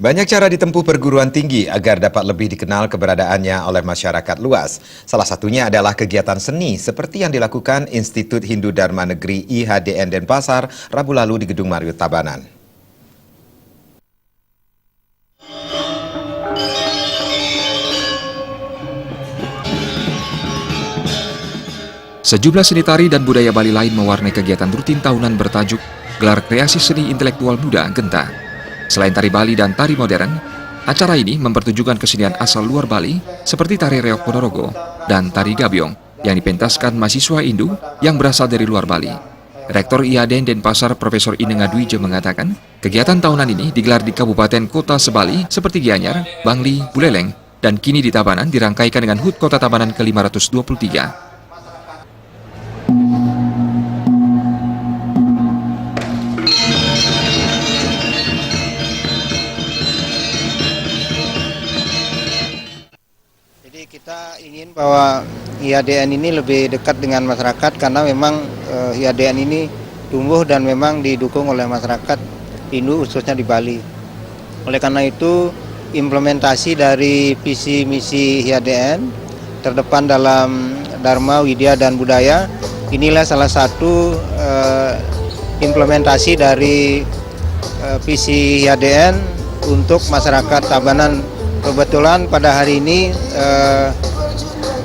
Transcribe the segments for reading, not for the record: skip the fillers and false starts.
Banyak cara ditempuh perguruan tinggi agar dapat lebih dikenal keberadaannya oleh masyarakat luas. Salah satunya adalah kegiatan seni seperti yang dilakukan Institut Hindu Dharma Negeri IHDN Denpasar Rabu lalu di Gedung Mario Tabanan. Sejumlah seni tari dan budaya Bali lain mewarnai kegiatan rutin tahunan bertajuk Gelar Kreasi Seni Intelektual Muda Genta. Selain tari Bali dan tari modern, acara ini mempertunjukkan kesenian asal luar Bali seperti tari reok Ponorogo dan tari gabyong yang dipentaskan mahasiswa Hindu yang berasal dari luar Bali. Rektor IHDN Denpasar Profesor Inenga Dwije mengatakan, kegiatan tahunan ini digelar di kabupaten kota sebali seperti Gianyar, Bangli, Buleleng, dan kini di Tabanan dirangkaikan dengan HUT Kota Tabanan ke-523. Jadi kita ingin bahwa IHDN ini lebih dekat dengan masyarakat karena memang IHDN ini tumbuh dan memang didukung oleh masyarakat Hindu khususnya di Bali. Oleh karena itu implementasi dari visi misi IHDN terdepan dalam Dharma, Widya dan Budaya inilah salah satu implementasi dari visi IHDN untuk masyarakat Tabanan. Kebetulan pada hari ini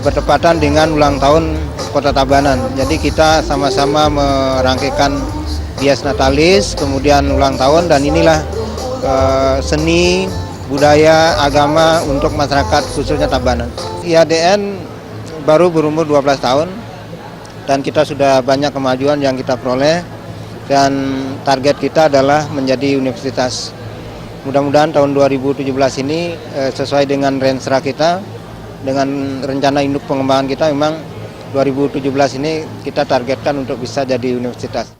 bertepatan dengan ulang tahun Kota Tabanan. Jadi kita sama-sama merangkaikan Dies Natalis, kemudian ulang tahun, dan inilah seni, budaya, agama untuk masyarakat khususnya Tabanan. IHDN baru berumur 12 tahun dan kita sudah banyak kemajuan yang kita peroleh dan target kita adalah menjadi universitas. Mudah-mudahan tahun 2017 ini sesuai dengan renstra kita, dengan rencana induk pengembangan kita, memang 2017 ini kita targetkan untuk bisa jadi universitas.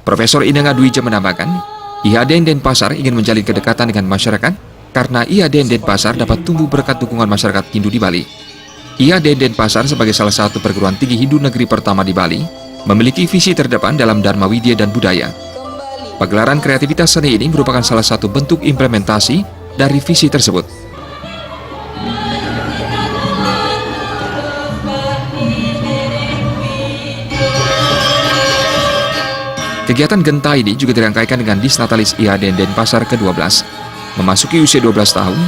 Profesor Inenga Dwije menambahkan, IHDN Denpasar ingin menjalin kedekatan dengan masyarakat karena IHDN Denpasar dapat tumbuh berkat dukungan masyarakat Hindu di Bali. IHDN Denpasar sebagai salah satu perguruan tinggi Hindu negeri pertama di Bali, memiliki visi terdepan dalam Dharma Widya dan Budaya. Pagelaran kreativitas seni ini merupakan salah satu bentuk implementasi dari visi tersebut. Kegiatan Genta ini juga dirangkaikan dengan Dies Natalis IHDN Denpasar ke-12. Memasuki usia 12 tahun,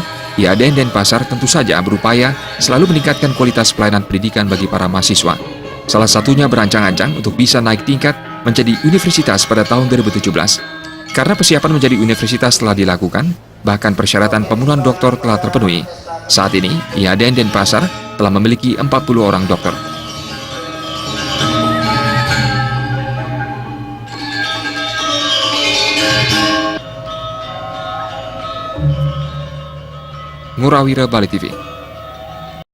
IHDN Denpasar tentu saja berupaya selalu meningkatkan kualitas pelayanan pendidikan bagi para mahasiswa. Salah satunya berancang-ancang untuk bisa naik tingkat menjadi universitas pada tahun 2017. Karena persiapan menjadi universitas telah dilakukan, bahkan persyaratan pemenuhan doktor telah terpenuhi. Saat ini, IHDN Denpasar telah memiliki 40 orang dokter. Ngurawira Bali TV.